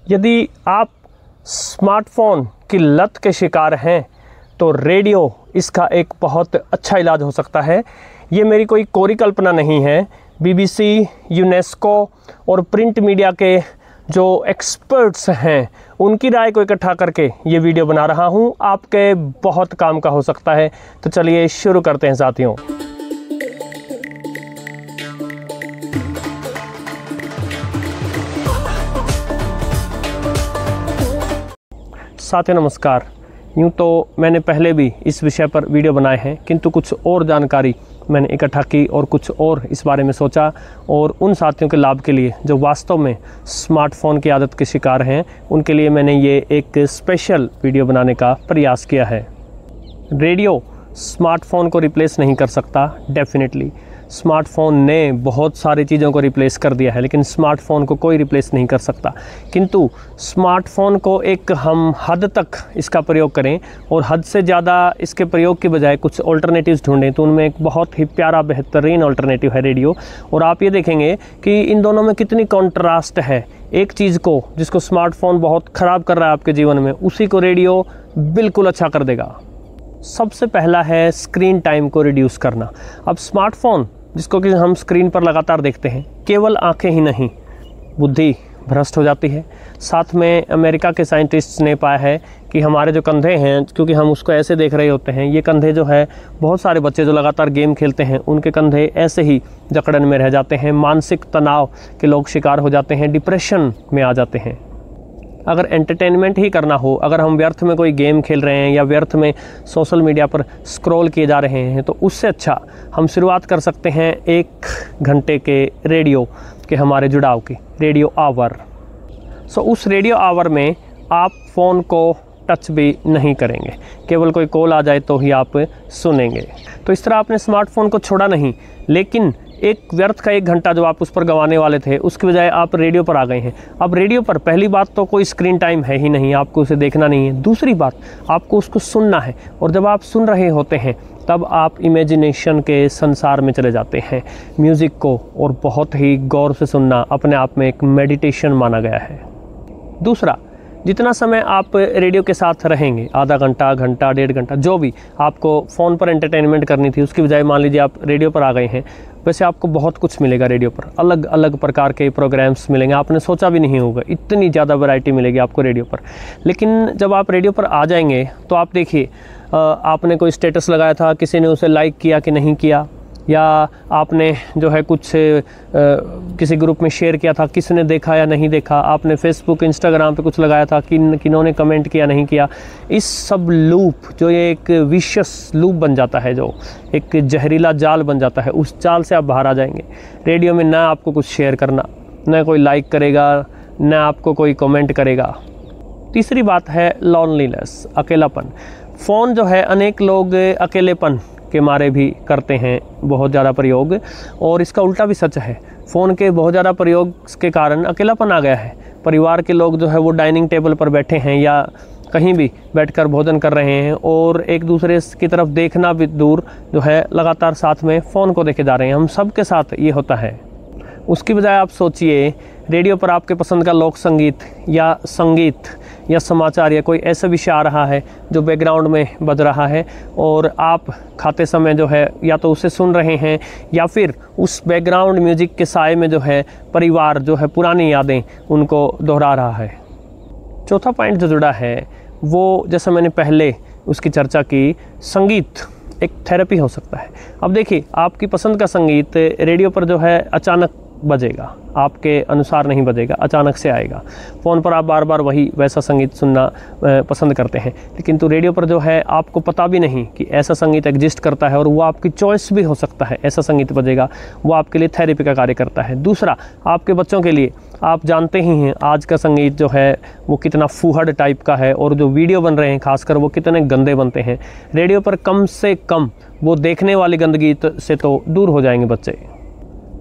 यदि आप स्मार्टफ़ोन की लत के शिकार हैं तो रेडियो इसका एक बहुत अच्छा इलाज हो सकता है। ये मेरी कोई कोरी कल्पना नहीं है। बीबीसी, यूनेस्को और प्रिंट मीडिया के जो एक्सपर्ट्स हैं उनकी राय को इकट्ठा करके ये वीडियो बना रहा हूँ। आपके बहुत काम का हो सकता है। तो चलिए शुरू करते हैं साथियों। साथियों नमस्कार। यूँ तो मैंने पहले भी इस विषय पर वीडियो बनाए हैं, किंतु कुछ और जानकारी मैंने इकट्ठा की और कुछ और इस बारे में सोचा, और उन साथियों के लाभ के लिए जो वास्तव में स्मार्टफ़ोन की आदत के शिकार हैं उनके लिए मैंने ये एक स्पेशल वीडियो बनाने का प्रयास किया है। रेडियो स्मार्टफ़ोन को रिप्लेस नहीं कर सकता। डेफिनेटली स्मार्टफ़ोन ने बहुत सारी चीज़ों को रिप्लेस कर दिया है, लेकिन स्मार्टफ़ोन को कोई रिप्लेस नहीं कर सकता। किंतु स्मार्टफ़ोन को एक हम हद तक इसका प्रयोग करें और हद से ज़्यादा इसके प्रयोग की बजाय कुछ ऑल्टरनेटिव्स ढूंढें, तो उनमें एक बहुत ही प्यारा बेहतरीन ऑल्टरनेटिव है रेडियो। और आप ये देखेंगे कि इन दोनों में कितनी कॉन्ट्रास्ट है। एक चीज़ को जिसको स्मार्टफ़ोन बहुत ख़राब कर रहा है आपके जीवन में, उसी को रेडियो बिल्कुल अच्छा कर देगा। सबसे पहला है स्क्रीन टाइम को रिड्यूस करना। अब स्मार्टफ़ोन जिसको कि हम स्क्रीन पर लगातार देखते हैं, केवल आंखें ही नहीं, बुद्धि भ्रष्ट हो जाती है। साथ में अमेरिका के साइंटिस्ट्स ने पाया है कि हमारे जो कंधे हैं, क्योंकि हम उसको ऐसे देख रहे होते हैं, ये कंधे जो है, बहुत सारे बच्चे जो लगातार गेम खेलते हैं उनके कंधे ऐसे ही जकड़न में रह जाते हैं। मानसिक तनाव के लोग शिकार हो जाते हैं, डिप्रेशन में आ जाते हैं। अगर एंटरटेनमेंट ही करना हो, अगर हम व्यर्थ में कोई गेम खेल रहे हैं या व्यर्थ में सोशल मीडिया पर स्क्रॉल किए जा रहे हैं, तो उससे अच्छा हम शुरुआत कर सकते हैं 1 घंटे के रेडियो के हमारे जुड़ाव की, रेडियो आवर। उस रेडियो आवर में आप फ़ोन को टच भी नहीं करेंगे, केवल कोई कॉल आ जाए तो ही आप सुनेंगे। तो इस तरह आपने स्मार्टफ़ोन को छोड़ा नहीं, लेकिन एक व्यर्थ का 1 घंटा जो आप उस पर गंवाने वाले थे, उसकी बजाय आप रेडियो पर आ गए हैं। अब रेडियो पर पहली बात तो कोई स्क्रीन टाइम है ही नहीं, आपको उसे देखना नहीं है। दूसरी बात, आपको उसको सुनना है, और जब आप सुन रहे होते हैं तब आप इमेजिनेशन के संसार में चले जाते हैं म्यूज़िक को, और बहुत ही गौर से सुनना अपने आप में एक मेडिटेशन माना गया है। दूसरा, जितना समय आप रेडियो के साथ रहेंगे, आधा घंटा, घंटा, 1.5 घंटा, जो भी आपको फ़ोन पर एंटरटेनमेंट करनी थी, उसकी बजाय मान लीजिए आप रेडियो पर आ गए हैं। वैसे आपको बहुत कुछ मिलेगा रेडियो पर, अलग अलग प्रकार के प्रोग्राम्स मिलेंगे, आपने सोचा भी नहीं होगा, इतनी ज़्यादा वैरायटी मिलेगी आपको रेडियो पर। लेकिन जब आप रेडियो पर आ जाएंगे तो आप देखिए, आपने कोई स्टेटस लगाया था, किसी ने उसे लाइक किया कि नहीं किया, या आपने जो है कुछ किसी ग्रुप में शेयर किया था, किसने देखा या नहीं देखा, आपने फेसबुक, इंस्टाग्राम पे कुछ लगाया था, किन्होंने कमेंट किया नहीं किया। इस सब लूप, जो ये एक विशियस लूप बन जाता है, जो एक जहरीला जाल बन जाता है, उस जाल से आप बाहर आ जाएंगे। रेडियो में ना आपको कुछ शेयर करना, ना कोई लाइक करेगा, ना आपको कोई कमेंट करेगा। तीसरी बात है लॉनलीनेस, अकेलापन। फ़ोन जो है, अनेक लोग अकेलेपन के मारे भी करते हैं बहुत ज़्यादा प्रयोग, और इसका उल्टा भी सच है। फ़ोन के बहुत ज़्यादा प्रयोग के कारण अकेलापन आ गया है। परिवार के लोग जो है वो डाइनिंग टेबल पर बैठे हैं या कहीं भी बैठकर भोजन कर रहे हैं, और एक दूसरे की तरफ देखना भी दूर, जो है लगातार साथ में फ़ोन को देखे जा रहे हैं। हम सब के साथ ये होता है। उसकी बजाय आप सोचिए, रेडियो पर आपके पसंद का लोक संगीत या समाचार या कोई ऐसा विषय आ रहा है जो बैकग्राउंड में बज रहा है, और आप खाते समय जो है या तो उसे सुन रहे हैं, या फिर उस बैकग्राउंड म्यूजिक के साए में जो है परिवार जो है पुरानी यादें उनको दोहरा रहा है। चौथा पॉइंट जो जुड़ा है वो, जैसा मैंने पहले उसकी चर्चा की, संगीत एक थेरेपी हो सकता है। अब देखिए, आपकी पसंद का संगीत रेडियो पर जो है अचानक बजेगा, आपके अनुसार नहीं बजेगा, अचानक से आएगा। फ़ोन पर आप बार बार वैसा संगीत सुनना पसंद करते हैं, लेकिन तो रेडियो पर जो है आपको पता भी नहीं कि ऐसा संगीत एग्जिस्ट करता है, और वो आपकी चॉइस भी हो सकता है, ऐसा संगीत बजेगा, वो आपके लिए थेरेपी का कार्य करता है। दूसरा, आपके बच्चों के लिए, आप जानते ही हैं आज का संगीत जो है वो कितना फूहड़ टाइप का है, और जो वीडियो बन रहे हैं खासकर वो कितने गंदे बनते हैं। रेडियो पर कम से कम वो देखने वाली गंदगी से तो दूर हो जाएंगे बच्चे।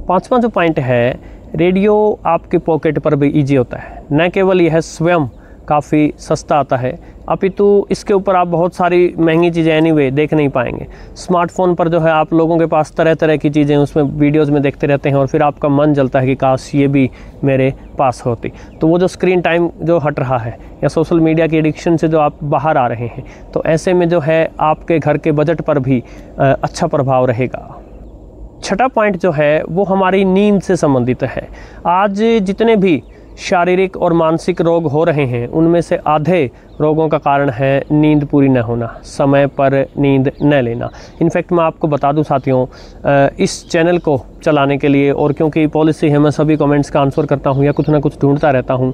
5वां जो पॉइंट है, रेडियो आपके पॉकेट पर भी ईजी होता है। न केवल यह स्वयं काफ़ी सस्ता आता है, अपितु इसके ऊपर आप बहुत सारी महंगी चीज़ें एनीवे देख नहीं पाएंगे। स्मार्टफोन पर जो है आप लोगों के पास तरह तरह की चीज़ें उसमें वीडियोस में देखते रहते हैं और फिर आपका मन जलता है कि काश ये भी मेरे पास होती। तो वो जो स्क्रीन टाइम जो हट रहा है या सोशल मीडिया की एडिक्शन से जो आप बाहर आ रहे हैं, तो ऐसे में जो है आपके घर के बजट पर भी अच्छा प्रभाव रहेगा। छठा पॉइंट जो है वो हमारी नींद से संबंधित है। आज जितने भी शारीरिक और मानसिक रोग हो रहे हैं उनमें से आधे रोगों का कारण है नींद पूरी न होना, समय पर नींद न लेना। इनफैक्ट मैं आपको बता दूं साथियों, इस चैनल को चलाने के लिए, और क्योंकि पॉलिसी है मैं सभी कमेंट्स का आंसर करता हूं या कुछ ना कुछ ढूंढता रहता हूं,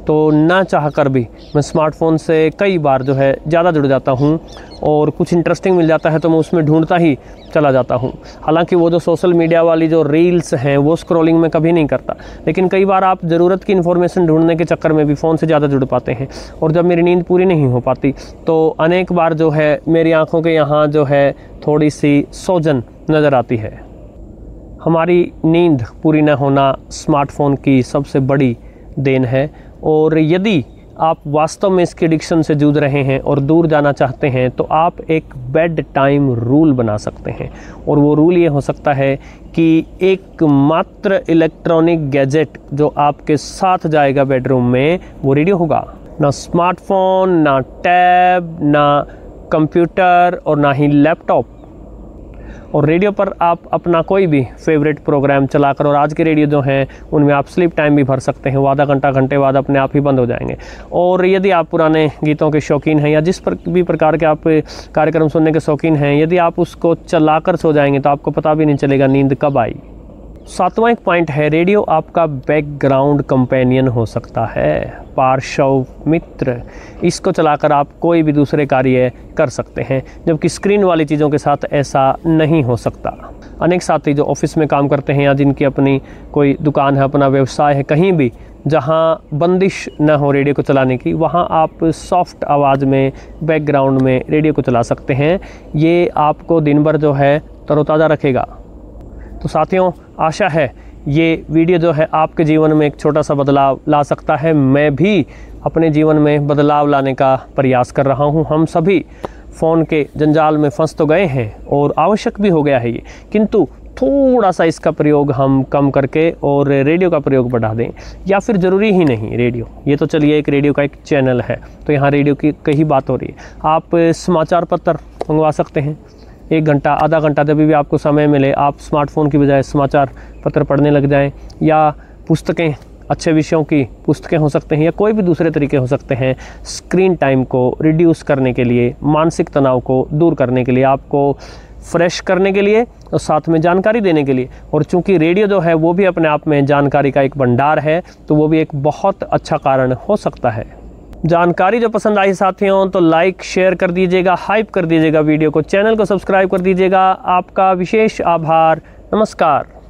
तो ना चाह कर भी मैं स्मार्टफोन से कई बार जो है ज़्यादा जुड़ जाता हूं और कुछ इंटरेस्टिंग मिल जाता है तो मैं उसमें ढूंढता ही चला जाता हूं। हालांकि वो जो सोशल मीडिया वाली जो रील्स हैं वो स्क्रॉलिंग में कभी नहीं करता, लेकिन कई बार आप ज़रूरत की इन्फॉर्मेशन ढूंढने के चक्कर में भी फ़ोन से ज़्यादा जुड़ पाते हैं, और जब मेरी नींद पूरी नहीं हो पाती तो अनेक बार जो है मेरी आंखों के यहाँ जो है थोड़ी सी सोजन नज़र आती है। हमारी नींद पूरी न होना स्मार्टफोन की सबसे बड़ी देन है, और यदि आप वास्तव में इसके एडिक्शन से जूझ रहे हैं और दूर जाना चाहते हैं तो आप एक बेड टाइम रूल बना सकते हैं। और वो रूल ये हो सकता है कि एक मात्र इलेक्ट्रॉनिक गैजेट जो आपके साथ जाएगा बेडरूम में वो रेडियो होगा। ना स्मार्टफोन, ना टैब, ना कंप्यूटर और ना ही लैपटॉप। और रेडियो पर आप अपना कोई भी फेवरेट प्रोग्राम चलाकर, और आज के रेडियो जो हैं उनमें आप स्लीप टाइम भी भर सकते हैं, वो आधा घंटा घंटे बाद अपने आप ही बंद हो जाएंगे। और यदि आप पुराने गीतों के शौकीन हैं या जिस भी प्रकार के आप कार्यक्रम सुनने के शौकीन हैं, यदि आप उसको चलाकर सो जाएंगे तो आपको पता भी नहीं चलेगा नींद कब आई। सातवां एक पॉइंट है, रेडियो आपका बैकग्राउंड कंपेनियन हो सकता है, पार्श्व मित्र। इसको चलाकर आप कोई भी दूसरे कार्य कर सकते हैं, जबकि स्क्रीन वाली चीज़ों के साथ ऐसा नहीं हो सकता। अनेक साथी जो ऑफिस में काम करते हैं या जिनकी अपनी कोई दुकान है, अपना व्यवसाय है, कहीं भी जहां बंदिश न हो रेडियो को चलाने की, वहां आप सॉफ्ट आवाज़ में बैकग्राउंड में रेडियो को चला सकते हैं। ये आपको दिन भर जो है तरोताज़ा रखेगा। तो साथियों, आशा है ये वीडियो जो है आपके जीवन में एक छोटा सा बदलाव ला सकता है। मैं भी अपने जीवन में बदलाव लाने का प्रयास कर रहा हूं। हम सभी फ़ोन के जंजाल में फंस तो गए हैं और आवश्यक भी हो गया है ये, किंतु थोड़ा सा इसका प्रयोग हम कम करके और रेडियो का प्रयोग बढ़ा दें, या फिर ज़रूरी ही नहीं रेडियो, ये तो चलिए एक रेडियो का एक चैनल है तो यहाँ रेडियो की कहीं बात हो रही है। आप समाचार पत्र मंगवा सकते हैं, 1 घंटा आधा घंटा जब भी आपको समय मिले आप स्मार्टफोन की बजाय समाचार पत्र पढ़ने लग जाएं, या पुस्तकें, अच्छे विषयों की पुस्तकें हो सकते हैं या कोई भी दूसरे तरीके हो सकते हैं स्क्रीन टाइम को रिड्यूस करने के लिए, मानसिक तनाव को दूर करने के लिए, आपको फ्रेश करने के लिए और साथ में जानकारी देने के लिए। और चूंकि रेडियो जो है वो भी अपने आप में जानकारी का एक भंडार है, तो वो भी एक बहुत अच्छा कारण हो सकता है। जानकारी जो पसंद आई साथियों तो लाइक शेयर कर दीजिएगा, हाइप कर दीजिएगा वीडियो को, चैनल को सब्सक्राइब कर दीजिएगा। आपका विशेष आभार। नमस्कार।